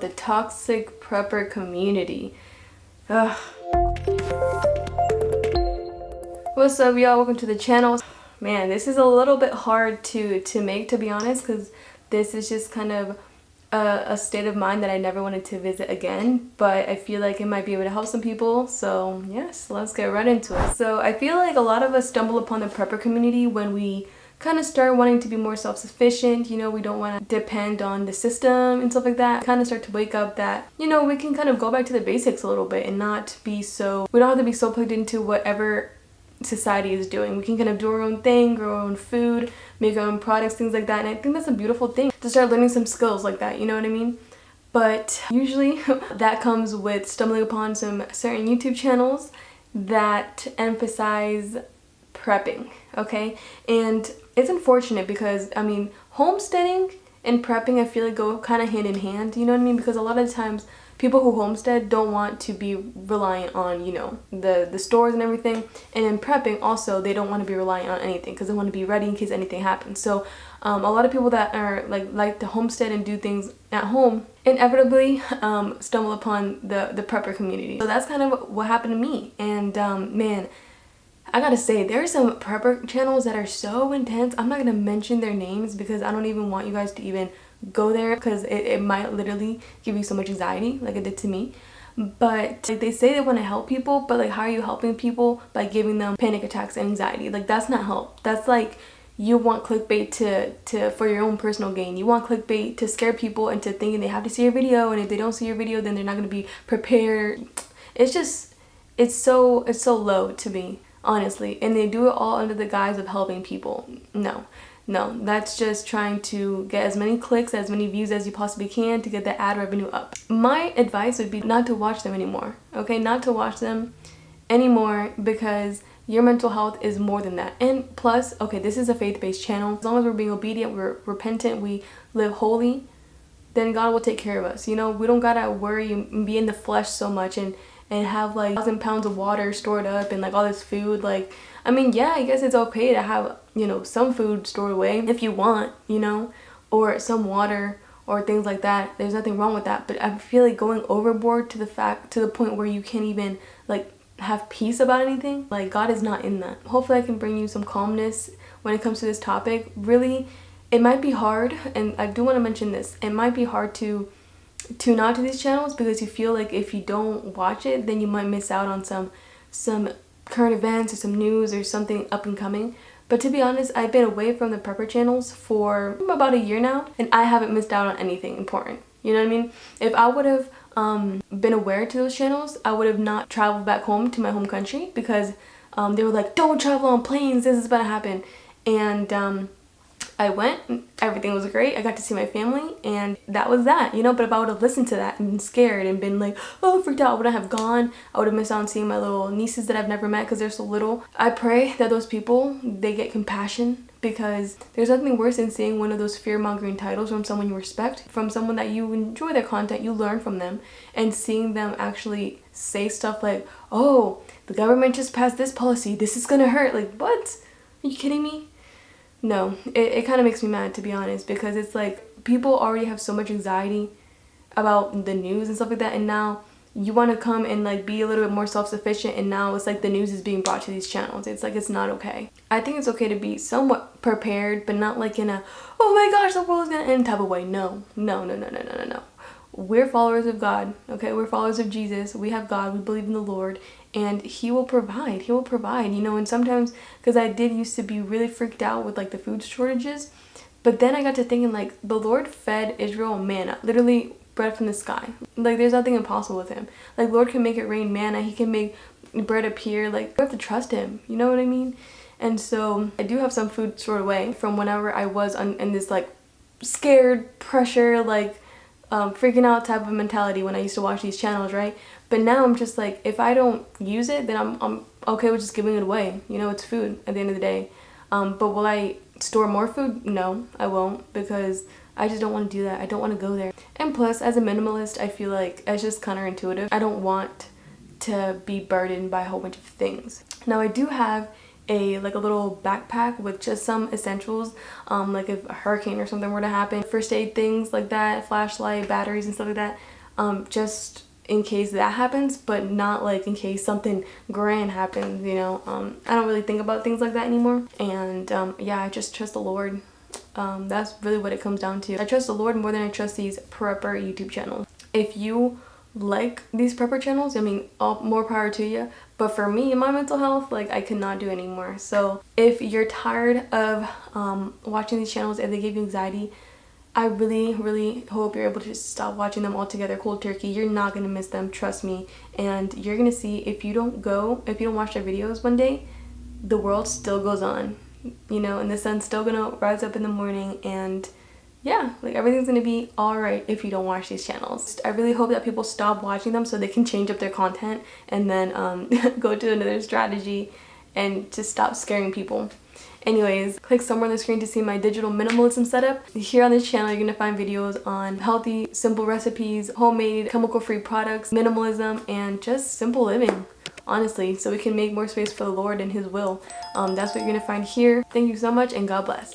The toxic prepper community. Ugh. What's up, y'all? Welcome to the channel. Man, this is a little bit hard to make, to be honest, because this is just kind of a state of mind that I never wanted to visit again, but I feel like it might be able to help some people. So yes, let's get right into it. So I feel like a lot of us stumble upon the prepper community when we kind of start wanting to be more self-sufficient. You know, we don't want to depend on the system and stuff like that. Kind of start to wake up that, you know, we can kind of go back to the basics a little bit and not be so, we don't have to be so plugged into whatever society is doing. We can kind of do our own thing, grow our own food, make our own products, things like that. And I think that's a beautiful thing, to start learning some skills like that, you know what I mean? But usually that comes with stumbling upon some certain YouTube channels that emphasize prepping, okay? And it's unfortunate because, I mean, homesteading and prepping, I feel like go kind of hand in hand, you know what I mean? Because a lot of the times people who homestead don't want to be reliant on, you know, the stores and everything. And in prepping also, they don't want to be reliant on anything because they want to be ready in case anything happens. So a lot of people that are like to homestead and do things at home inevitably stumble upon the prepper community. So that's kind of what happened to me. And man, I gotta say, there are some prepper channels that are so intense. I'm not gonna mention their names because I don't even want you guys to even go there, because it might literally give you so much anxiety like it did to me. But like, they say they want to help people, but like, how are you helping people? By giving them panic attacks and anxiety. Like, that's not help. That's like, you want clickbait to for your own personal gain. You want clickbait to scare people into thinking they have to see your video, and if they don't see your video, then they're not gonna be prepared. It's just, it's so low to me, honestly. And they do it all under the guise of helping people. No, that's just trying to get as many clicks, as many views as you possibly can to get the ad revenue up. My advice would be not to watch them anymore, okay? Not to watch them anymore, because your mental health is more than that. And plus, okay, this is a faith-based channel. As long as we're being obedient, we're repentant, we live holy, then God will take care of us. You know, we don't gotta worry and be in the flesh so much and have like 1,000 pounds of water stored up and like all this food. Like, I mean, yeah, I guess it's okay to have, you know, some food stored away if you want, you know, or some water or things like that. There's nothing wrong with that. But I feel like going overboard to the point where you can't even like have peace about anything, like, God is not in that. Hopefully I can bring you some calmness when it comes to this topic. Really, it might be hard, and I do want to mention this, it might be hard to tune out to these channels because you feel like if you don't watch it, then you might miss out on some current events or some news or something up and coming. But to be honest, I've been away from the prepper channels for about a year now, and I haven't missed out on anything important. You know what I mean? If I would have been aware to those channels, I would have not traveled back home to my home country, because they were like, don't travel on planes, this is about to happen. And I went, everything was great, I got to see my family, and that was that, you know. But if I would have listened to that and been scared and been like, oh, freaked out, I wouldn't have gone. I would have missed out on seeing my little nieces that I've never met because they're so little. I pray that those people, they get compassion, because there's nothing worse than seeing one of those fear-mongering titles from someone you respect, from someone that you enjoy their content, you learn from them, and seeing them actually say stuff like, oh, the government just passed this policy, this is gonna hurt. Like, what? Are you kidding me? No, it kind of makes me mad, to be honest, because it's like people already have so much anxiety about the news and stuff like that, and now you want to come and like be a little bit more self-sufficient, and now it's like the news is being brought to these channels. It's like, it's not okay. I think it's okay to be somewhat prepared, but not like in a, oh my gosh, the world's gonna end type of way. No. We're followers of God, okay? We're followers of Jesus. We have God, we believe in the Lord, and He will provide. He will provide, you know. And sometimes, because I did used to be really freaked out with like the food shortages, but then I got to thinking, like, the Lord fed Israel manna, literally bread from the sky. Like, there's nothing impossible with Him. Like, Lord can make it rain manna, He can make bread appear. Like, we have to trust Him, you know what I mean? And so I do have some food stored away from whenever I was in this like scared, pressure, like freaking out type of mentality when I used to watch these channels, right? But now I'm just like, if I don't use it, then I'm okay with just giving it away. You know, it's food at the end of the day. But will I store more food? No, I won't, because I just don't want to do that. I don't want to go there. And plus, as a minimalist, I feel like it's just counterintuitive. I don't want to be burdened by a whole bunch of things. Now, I do have a little backpack with just some essentials, like if a hurricane or something were to happen, first aid things like that, flashlight, batteries and stuff like that, just in case that happens, but not like in case something grand happens, you know. I don't really think about things like that anymore, and yeah, I just trust the Lord. That's really what it comes down to. I trust the Lord more than I trust these prepper YouTube channels. If you like these prepper channels, I mean, all more power to you, but for me and my mental health, like, I cannot do anymore. So if you're tired of watching these channels and they give you anxiety, I really hope you're able to just stop watching them altogether cold turkey. You're not gonna miss them, trust me. And you're gonna see, if you don't watch their videos one day, the world still goes on, you know, and the sun's still gonna rise up in the morning, and yeah, like, everything's gonna be all right if you don't watch these channels. I really hope that people stop watching them so they can change up their content and then go to another strategy and just stop scaring people. Anyways, click somewhere on the screen to see my digital minimalism setup. Here on this channel, you're gonna find videos on healthy, simple recipes, homemade, chemical-free products, minimalism, and just simple living, honestly, so we can make more space for the Lord and His will. That's what you're gonna find here. Thank you so much, and God bless.